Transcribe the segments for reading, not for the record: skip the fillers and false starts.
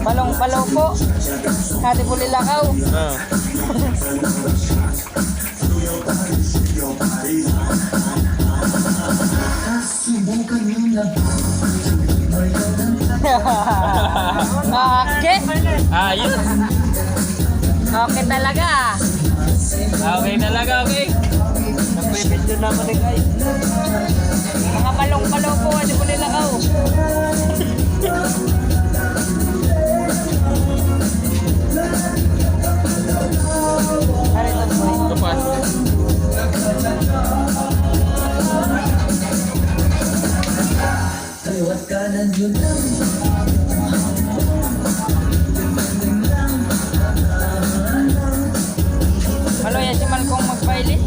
Palong palaw po. Hati po lilakaw. Okay. Ayos. Okay talaga. Okay talaga, okay. Nagpipindyo naman eh guys. Mga palong palaw po. Hati po lilakaw. Arito po. Kapas. Liwat kanan yun lang. Malo yan si Malcong magpailis.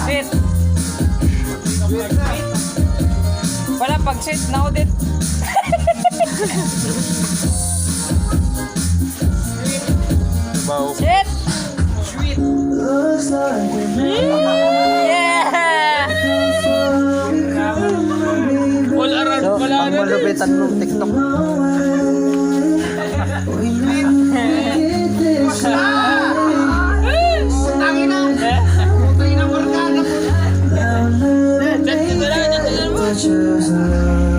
Sit. Wala pag sit na audit. Baw. Sit. Looks like we're Yeah. All around, all around. Malupitan mong TikTok. choose love.